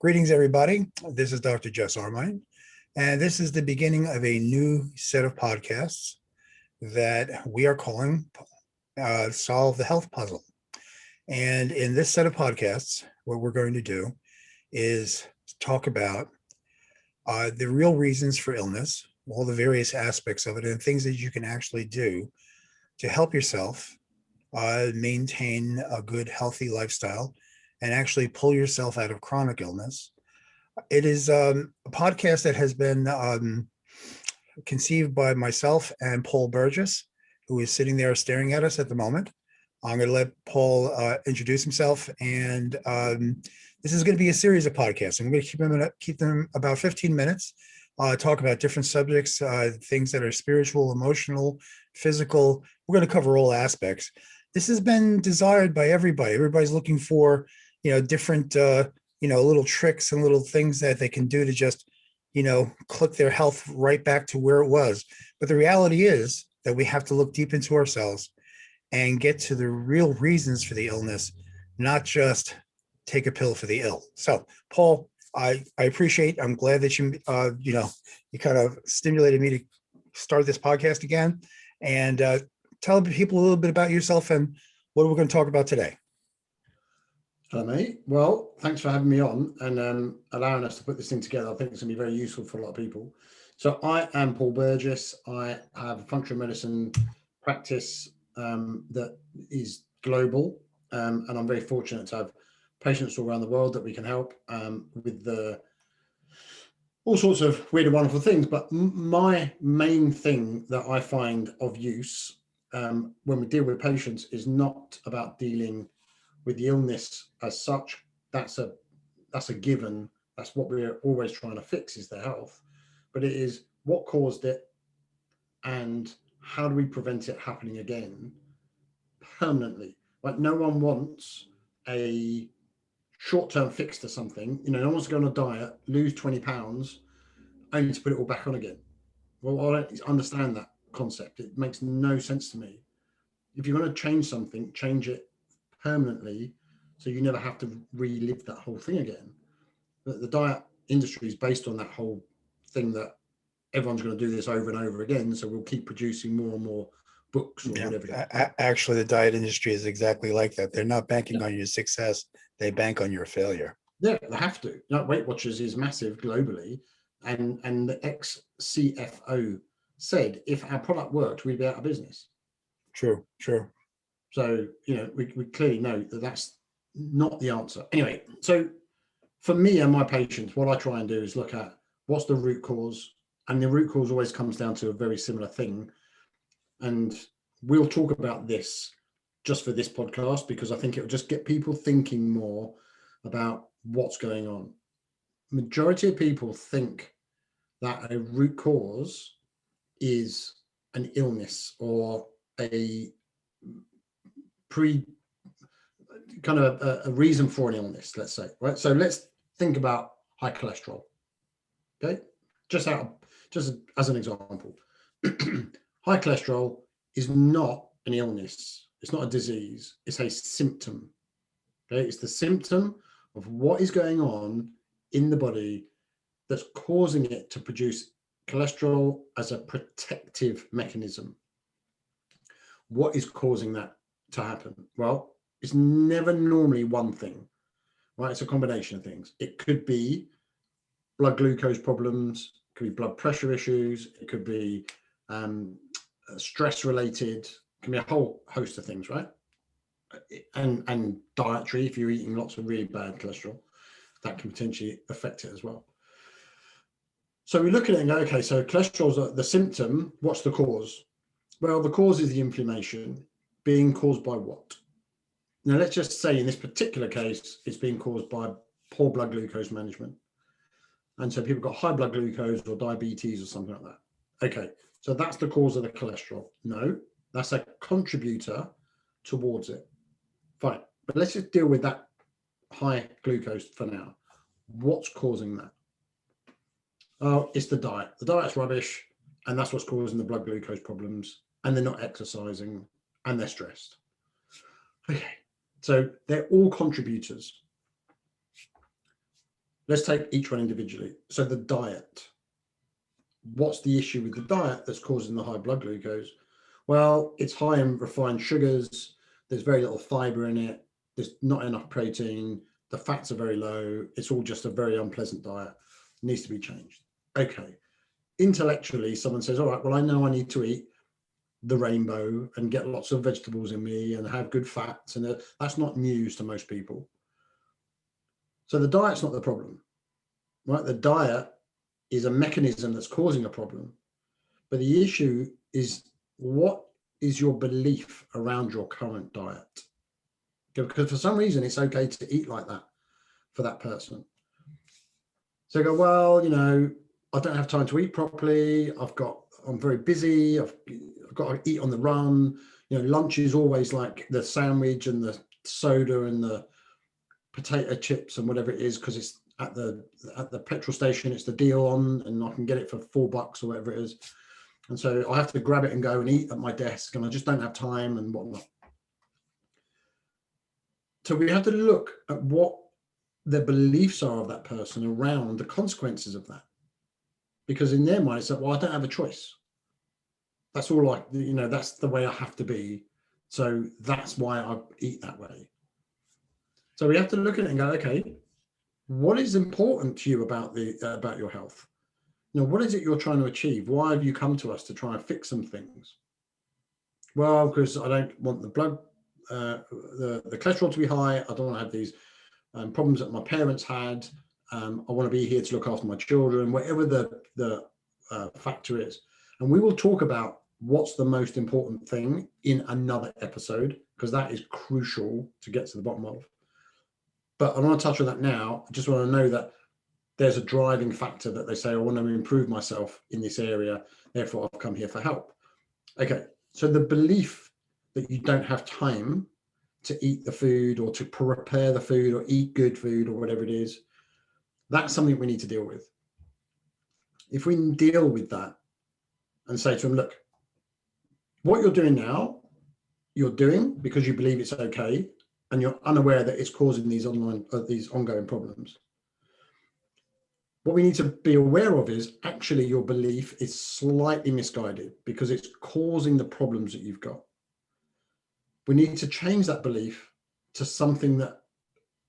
Greetings, everybody. This is Dr. Jess Armine, and this is the beginning of a new set of podcasts that we are calling Solve the Health Puzzle. And in this set of podcasts, what we're going to do is talk about the real reasons for illness, all the various aspects of it, and things that you can actually do to help yourself maintain a good, healthy lifestyle and actually pull yourself out of chronic illness. It is a podcast that has been conceived by myself and Paul Burgess, who is sitting there staring at us at the moment. I'm going to let Paul introduce himself, and this is going to be a series of podcasts. I'm going to keep them about 15 minutes, talk about different subjects, things that are spiritual, emotional, physical. We're going to cover all aspects. This has been desired by everybody. Everybody's looking for, different, little tricks and little things that they can do to just, click their health right back to where it was. But the reality is that we have to look deep into ourselves and get to the real reasons for the illness, not just take a pill for the ill. So, Paul, I appreciate, I'm glad that you kind of stimulated me to start this podcast again, and tell people a little bit about yourself and what we're going to talk about today. Hello, mate. Well, thanks for having me on and allowing us to put this thing together. I think it's going to be very useful for a lot of people. So I am Paul Burgess. I have a functional medicine practice that is global, and I'm very fortunate to have patients all around the world that we can help with all sorts of weird and wonderful things. But my main thing that I find of use when we deal with patients is not about dealing with the illness as such. That's a given. That's what we're always trying to fix, is their health. But it is what caused it and how do we prevent it happening again permanently. Like, no one wants a short-term fix to something. No one wants to go on a diet, lose 20 pounds, only to put it all back on again. Well, I don't understand that concept. It makes no sense to me. If you're going to change something, change it permanently, so you never have to relive that whole thing again. But the diet industry is based on that whole thing that everyone's going to do this over and over again, so we'll keep producing more and more books or whatever. Actually, the diet industry is exactly like that. They're not banking on your success, they bank on your failure. Yeah, they have to. Weight Watchers is massive globally, and the ex-CFO said if our product worked, we'd be out of business. True. So, we clearly know that that's not the answer. Anyway, so for me and my patients, what I try and do is look at what's the root cause. And the root cause always comes down to a very similar thing. And we'll talk about this just for this podcast, because I think it will just get people thinking more about what's going on. Majority of people think that a root cause is an illness or a reason for an illness, let's say, right? So let's think about high cholesterol. Okay, just as an example, high cholesterol is not an illness. It's not a disease. It's a symptom. Okay, it's the symptom of what is going on in the body that's causing it to produce cholesterol as a protective mechanism. What is causing that to happen? Well, it's never normally one thing, right? It's a combination of things. It could be blood glucose problems, it could be blood pressure issues, it could be stress related, it can be a whole host of things, right? And dietary, if you're eating lots of really bad cholesterol, that can potentially affect it as well. So we look at it and go, okay, so cholesterol's the symptom. What's the cause? Well, the cause is the inflammation. Being caused by what? Now, let's just say in this particular case, it's being caused by poor blood glucose management. And so people got high blood glucose or diabetes or something like that. Okay, so that's the cause of the cholesterol. No, that's a contributor towards it. Fine, but let's just deal with that high glucose for now. What's causing that? Oh, it's the diet. The diet's rubbish, and that's what's causing the blood glucose problems, and they're not exercising, and they're stressed. Okay, so they're all contributors. Let's take each one individually. So the diet. What's the issue with the diet that's causing the high blood glucose? Well, it's high in refined sugars. There's very little fiber in it. There's not enough protein. The fats are very low. It's all just a very unpleasant diet. It needs to be changed. Okay. Intellectually, someone says, all right, well, I know I need to eat the rainbow and get lots of vegetables in me and have good fats. And that's not news to most people. So the diet's not the problem, right? The diet is a mechanism that's causing a problem. But the issue is, what is your belief around your current diet? Because for some reason, it's okay to eat like that for that person. So you go, well, I don't have time to eat properly. I'm very busy. I've got to eat on the run. Lunch is always like the sandwich and the soda and the potato chips and whatever it is, because it's at the petrol station, it's the deal on, and I can get it for $4 or whatever it is. And so I have to grab it and go and eat at my desk, and I just don't have time and whatnot. So we have to look at what the beliefs are of that person around the consequences of that. Because in their mind, it's like, well, I don't have a choice. That's all that's the way I have to be. So that's why I eat that way. So we have to look at it and go, okay, what is important to you about your health? What is it you're trying to achieve? Why have you come to us to try and fix some things? Well, because I don't want the blood, the cholesterol to be high. I don't want to have these problems that my parents had. I want to be here to look after my children, whatever the factor is. And we will talk about what's the most important thing in another episode, because that is crucial to get to the bottom of. But I want to touch on that now. I just want to know that there's a driving factor that they say, I want to improve myself in this area, therefore I've come here for help. Okay, so the belief that you don't have time to eat the food or to prepare the food or eat good food or whatever it is, that's something we need to deal with. If we deal with that and say to them, look, what you're doing now, you're doing because you believe it's okay, and you're unaware that it's causing these ongoing problems. What we need to be aware of is actually your belief is slightly misguided because it's causing the problems that you've got. We need to change that belief to something that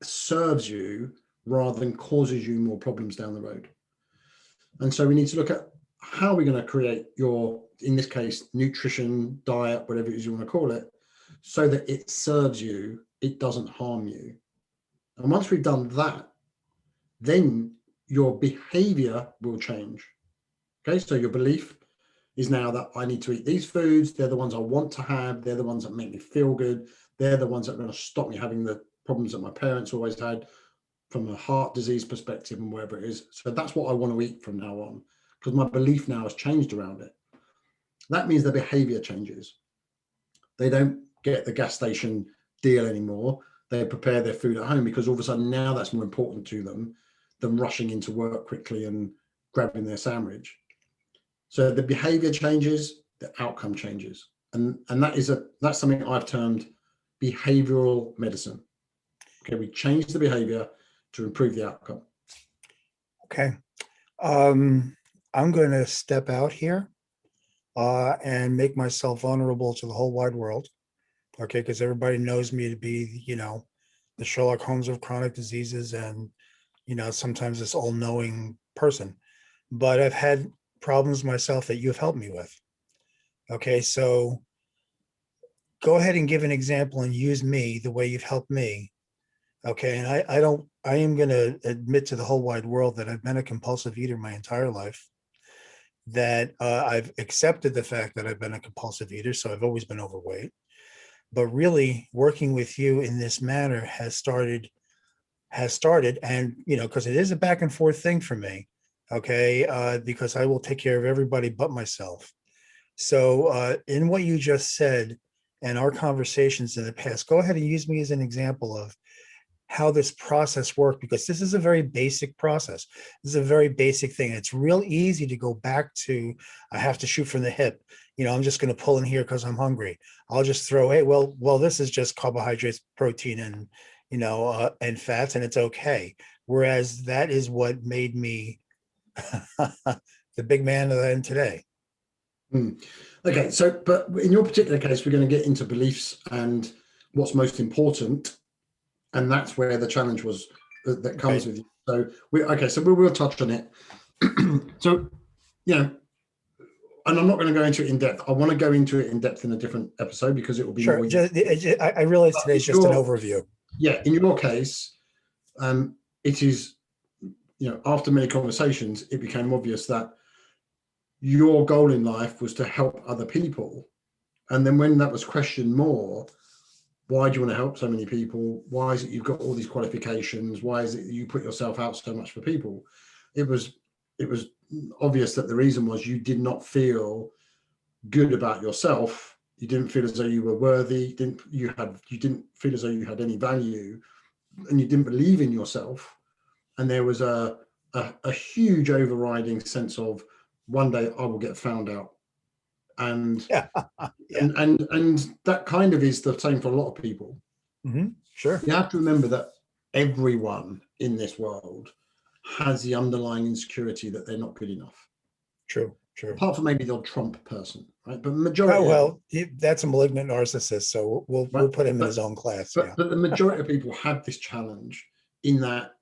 serves you rather than causes you more problems down the road. And so we need to look at how we're going to create your, in this case, nutrition, diet, whatever it is you want to call it, so that it serves you, it doesn't harm you. And once we've done that, then your behavior will change. Okay, so your belief is now that I need to eat these foods. They're the ones I want to have. They're the ones that make me feel good. They're the ones that are going to stop me having the problems that my parents always had from a heart disease perspective and wherever it is. So that's what I want to eat from now on, because my belief now has changed around it. That means the behavior changes. They don't get the gas station deal anymore. They prepare their food at home because all of a sudden now that's more important to them than rushing into work quickly and grabbing their sandwich. So the behavior changes, the outcome changes. And that's something I've termed behavioral medicine. Okay, we change the behavior to improve the outcome. Okay. I'm going to step out here and make myself vulnerable to the whole wide world. Okay, because everybody knows me to be, the Sherlock Holmes of chronic diseases and, sometimes this all-knowing person. But I've had problems myself that you've helped me with. Okay, so go ahead and give an example and use me the way you've helped me. Okay, and I am going to admit to the whole wide world that I've been a compulsive eater my entire life, that I've accepted the fact that I've been a compulsive eater, so I've always been overweight. But really working with you in this manner has started, and, because it is a back and forth thing for me, okay, because I will take care of everybody but myself. So in what you just said and our conversations in the past, go ahead and use me as an example of how this process worked, because this is a very basic process. This is a very basic thing. It's real easy to go back to, I have to shoot from the hip. I'm just going to pull in here because I'm hungry. I'll just throw, hey, well, this is just carbohydrates, protein, and, and fats, and it's okay. Whereas that is what made me the big man that I am today. Okay, so but in your particular case, we're going to get into beliefs and what's most important, and that's where the challenge was that comes Right. with you. So we will touch on it. So and I'm not going to go into it in depth. I want to go into it in depth in a different episode because it will be Sure. more. I realize today's just an overview. Yeah, in your case, it is, after many conversations, it became obvious that your goal in life was to help other people. And then when that was questioned more, why do you want to help so many people? Why is it you've got all these qualifications? Why is it you put yourself out so much for people? It was obvious that the reason was you did not feel good about yourself. You didn't feel as though you were worthy. You didn't feel as though you had any value, and you didn't believe in yourself. And there was a huge overriding sense of one day I will get found out. And Yeah. Yeah. and that kind of is the same for a lot of people. Sure. You have to remember that everyone in this world has the underlying insecurity that they're not good enough. True. Apart from maybe the odd Trump person, right? But that's a malignant narcissist, so we'll put him in his own class. But the majority of people have this challenge in that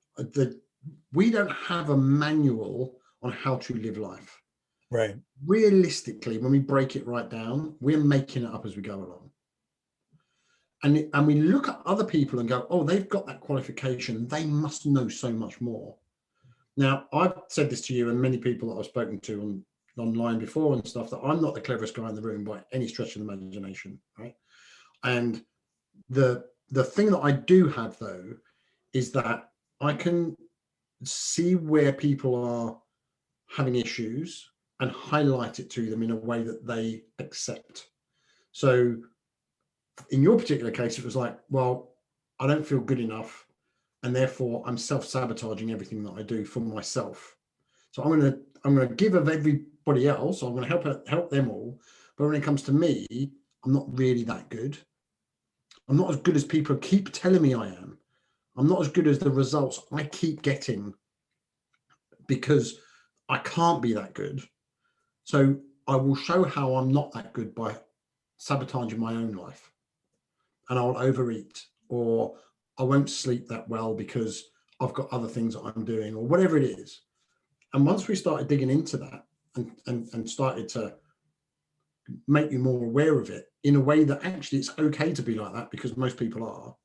we don't have a manual on how to live life. Right. Realistically, when we break it right down, we're making it up as we go along. And we look at other people and go, oh, they've got that qualification. They must know so much more. Now, I've said this to you and many people that I've spoken to online before and stuff, that I'm not the cleverest guy in the room by any stretch of the imagination, right? And the thing that I do have, though, is that I can see where people are having issues and highlight it to them in a way that they accept. So in your particular case, it was like, well, I don't feel good enough, and therefore I'm self-sabotaging everything that I do for myself. So I'm going to give of everybody else. I'm going to help them all. But when it comes to me, I'm not really that good. I'm not as good as people keep telling me I am. I'm not as good as the results I keep getting because I can't be that good. So I will show how I'm not that good by sabotaging my own life. And I'll overeat, or I won't sleep that well because I've got other things that I'm doing, or whatever it is. And once we started digging into that and started to make you more aware of it in a way that actually it's okay to be like that, because most people are,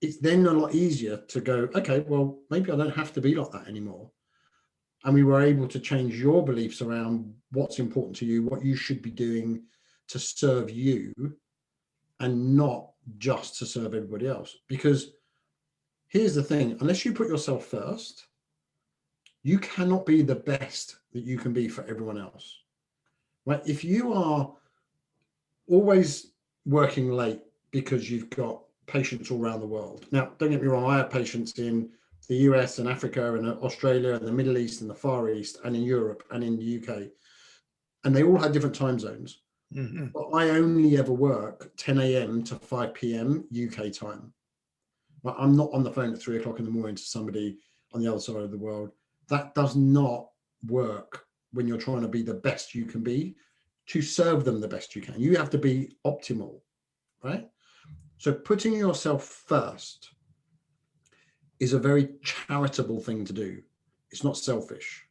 it's then a lot easier to go, okay, well, maybe I don't have to be like that anymore. And we were able to change your beliefs around what's important to you, what you should be doing to serve you, and not just to serve everybody else. Because here's the thing, unless you put yourself first, you cannot be the best that you can be for everyone else. Right? If you are always working late because you've got patients all around the world. Now, don't get me wrong, I have patients in the US and Africa and Australia and the Middle East and the Far East and in Europe and in the UK. And they all have different time zones. But I only ever work 10 a.m. to 5 p.m. UK time. But I'm not on the phone at 3 o'clock in the morning to somebody on the other side of the world. That does not work when you're trying to be the best you can be, to serve them the best you can. You have to be optimal, right? So putting yourself first is a very charitable thing to do. It's not selfish.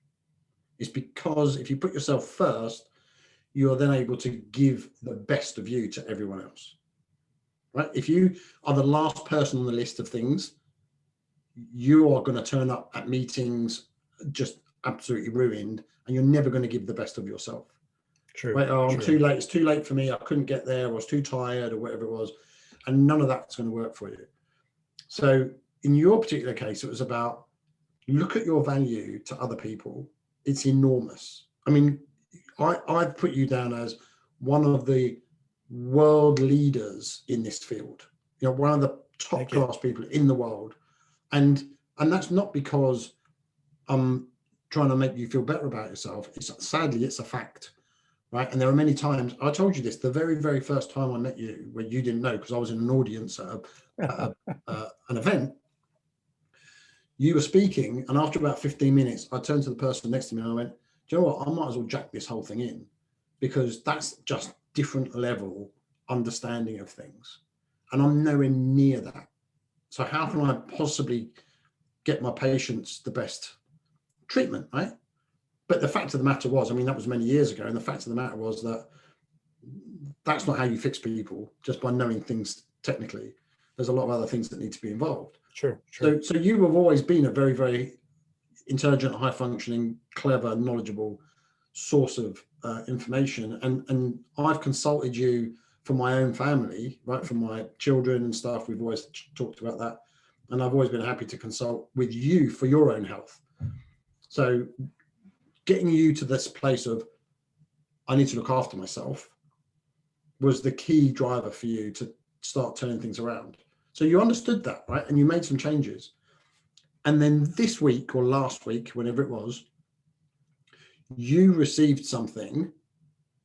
It's because if you put yourself first, you are then able to give the best of you to everyone else, right? If you are the last person on the list of things, you are going to turn up at meetings just absolutely ruined, and you're never going to give the best of yourself. True. Right? Oh, I'm true. too late. It's too late for me. I couldn't get there. I was too tired, or whatever it was. And none of that's going to work for you. So in your particular case, it was about, look at your value to other people. It's enormous. I mean, I've put you down as one of the world leaders in this field. You know, one of the top class people in the world. And that's not because I'm trying to make you feel better about yourself. Sadly, it's a fact. right? And there are many times, I told you this, the very, very first time I met you, where you didn't know, because I was in an audience at an event, you were speaking, and after about 15 minutes, I turned to the person next to me and I went, do you know what? I might as well jack this whole thing in, because that's just different level understanding of things. And I'm nowhere near that. So how can I possibly get my patients the best treatment, right? But the fact of the matter was, I mean, that was many years ago. And the fact of the matter was that that's not how you fix people, just by knowing things technically. There's a lot of other things that need to be involved. Sure. So you have always been a very, very intelligent, high functioning, clever, knowledgeable source of information. And I've consulted you for my own family, right? For my children and stuff. We've always talked about that. And I've always been happy to consult with you for your own health. So getting you to this place of, I need to look after myself, was the key driver for you to start turning things around. So you understood that, right? And you made some changes. And then this week or last week, whenever it was, you received something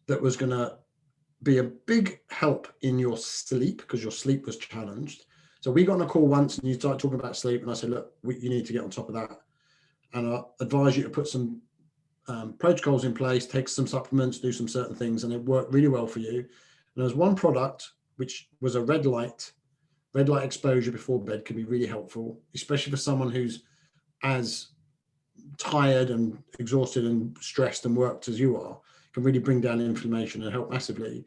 that was going to be a big help in your sleep, because your sleep was challenged. So we got on a call once and you started talking about sleep, and I said, look, you need to get on top of that. And I advise you to put some protocols in place, take some supplements, do some certain things, and it worked really well for you. And there was one product, which was a red light exposure before bed, can be really helpful, especially for someone who's as tired and exhausted and stressed and worked as you are. Can really bring down inflammation and help massively.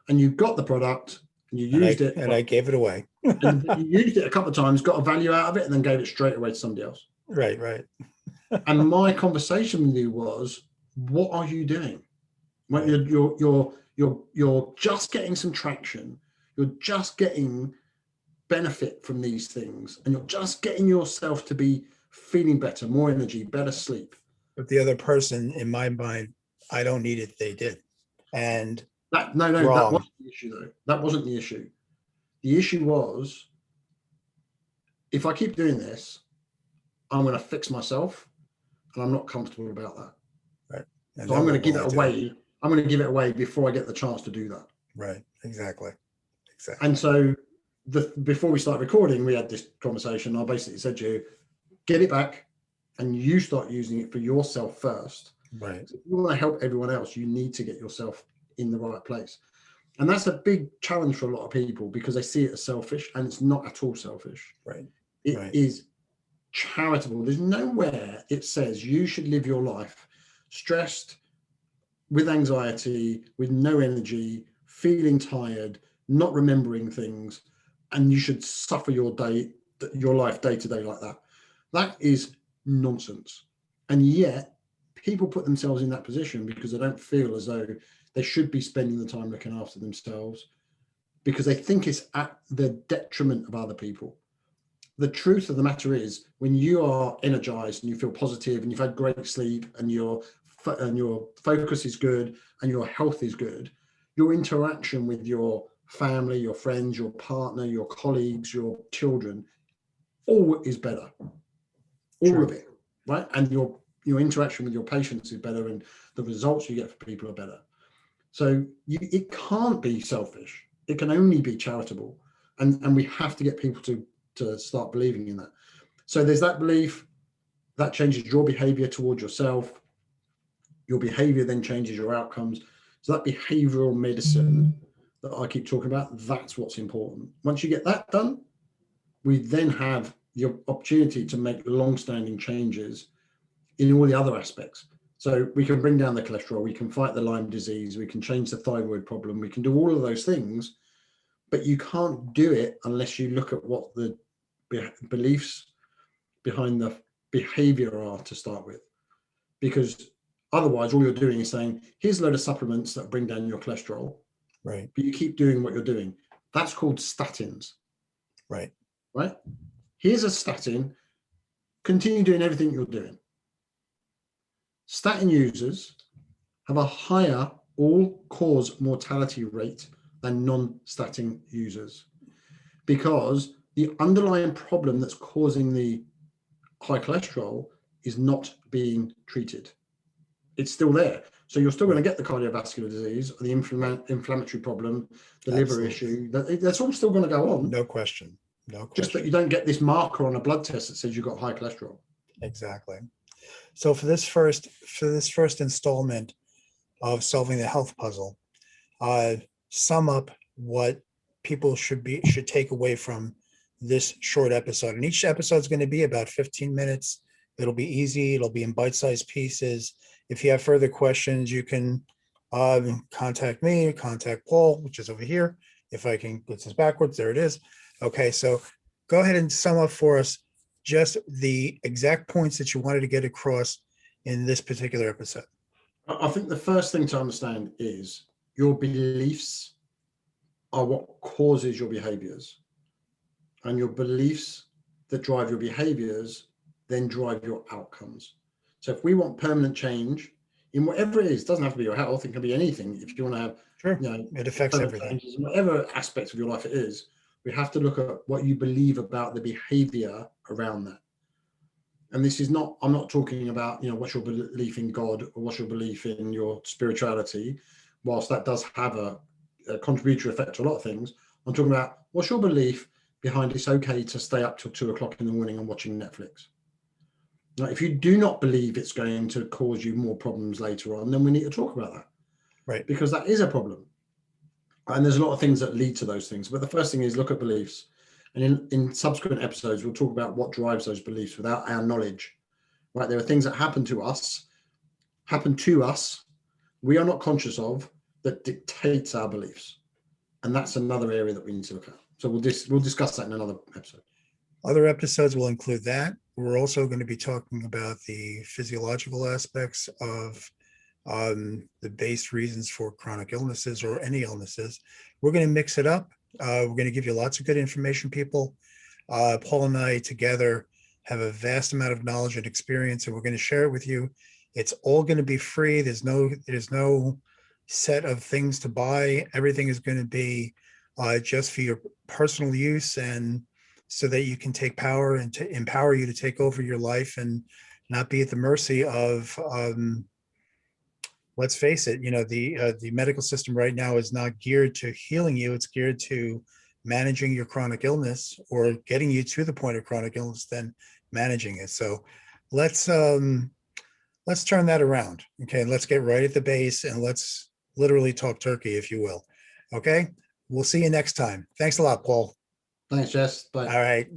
And you got the product and you used it. And I gave it away. And you used it a couple of times, got a value out of it, and then gave it straight away to somebody else. Right. And my conversation with you was, what are you doing? When you're just getting some traction, you're just getting benefit from these things, and you're just getting yourself to be feeling better, more energy, better sleep. But the other person, in my mind, I don't need it, they did. And that wasn't the issue though. That wasn't the issue. The issue was, if I keep doing this, I'm going to fix myself, and I'm not comfortable about that. Right. And so I'm going to give it away. I'm going to give it away before I get the chance to do that. Right. Exactly. And so before we start recording, we had this conversation. I basically said to you, get it back and you start using it for yourself first. Right. So if you want to help everyone else, you need to get yourself in the right place. And that's a big challenge for a lot of people, because they see it as selfish, and it's not at all selfish. Right. It is charitable. There's nowhere it says you should live your life stressed, with anxiety, with no energy, feeling tired, not remembering things, and you should suffer your life day to day like that. That is nonsense. And yet people put themselves in that position because they don't feel as though they should be spending the time looking after themselves, because they think it's at the detriment of other people. The truth of the matter is, when you are energized and you feel positive and you've had great sleep and your focus is good and your health is good, your interaction with your family, your friends, your partner, your colleagues, your children, all is better. All of it, right? And your interaction with your patients is better, and the results you get for people are better. So it can't be selfish. It can only be charitable. And we have to get people to start believing in that. So there's that belief that changes your behavior towards yourself. Your behavior then changes your outcomes. So that behavioral medicine that I keep talking about, that's what's important. Once you get that done, we then have the opportunity to make long-standing changes in all the other aspects. So we can bring down the cholesterol, we can fight the Lyme disease, we can change the thyroid problem, we can do all of those things, but you can't do it unless you look at what the beliefs behind the behavior are to start with. Because otherwise, all you're doing is saying, here's a load of supplements that bring down your cholesterol, right? But you keep doing what you're doing. That's called statins. Right. Here's a statin, continue doing everything you're doing. Statin users have a higher all-cause mortality rate than non-statin users, because the underlying problem that's causing the high cholesterol is not being treated. it's still there. So you're still going to get the cardiovascular disease, the inflammatory problem, the liver issue. That's all still going to go on. No question. No question. Just that you don't get this marker on a blood test that says you've got high cholesterol. Exactly. So for this first installment of solving the health puzzle, sum up what people should take away from this short episode. And each episode is going to be about 15 minutes. It'll be easy. It'll be in bite-sized pieces. If you have further questions, you can contact me, contact Paul, which is over here. If I can put this backwards, there it is. Okay, so go ahead and sum up for us just the exact points that you wanted to get across in this particular episode. I think the first thing to understand is your beliefs are what causes your behaviors, and your beliefs that drive your behaviors then drive your outcomes. So if we want permanent change in whatever it is, it doesn't have to be your health, it can be anything. If you want to have, sure, it affects everything. In whatever aspects of your life it is, we have to look at what you believe about the behavior around that. And this is not, I'm not talking about, what's your belief in God or what's your belief in your spirituality, whilst that does have a contributory effect to a lot of things. I'm talking about what's your belief behind it's okay to stay up till 2 o'clock in the morning and watching Netflix. Now, if you do not believe it's going to cause you more problems later on, then we need to talk about that. Right. Because that is a problem. And there's a lot of things that lead to those things. But the first thing is look at beliefs. And in subsequent episodes, we'll talk about what drives those beliefs without our knowledge. Right? There are things that happen to us, we are not conscious of, that dictates our beliefs. And that's another area that we need to look at. So we'll discuss that in another episode. Other episodes will include that. We're also going to be talking about the physiological aspects of the base reasons for chronic illnesses or any illnesses. We're going to mix it up. We're going to give you lots of good information, people. Paul and I together have a vast amount of knowledge and experience, and we're going to share it with you. It's all going to be free. There's no set of things to buy. Everything is going to be just for your personal use, and so that you can take power and to empower you to take over your life and not be at the mercy of, let's face it, the medical system right now is not geared to healing you. It's geared to managing your chronic illness or getting you to the point of chronic illness, then managing it. So let's turn that around. Okay. Let's get right at the base and let's literally talk turkey, if you will. Okay. We'll see you next time. Thanks a lot, Paul. Thanks, Jess. Bye. All right.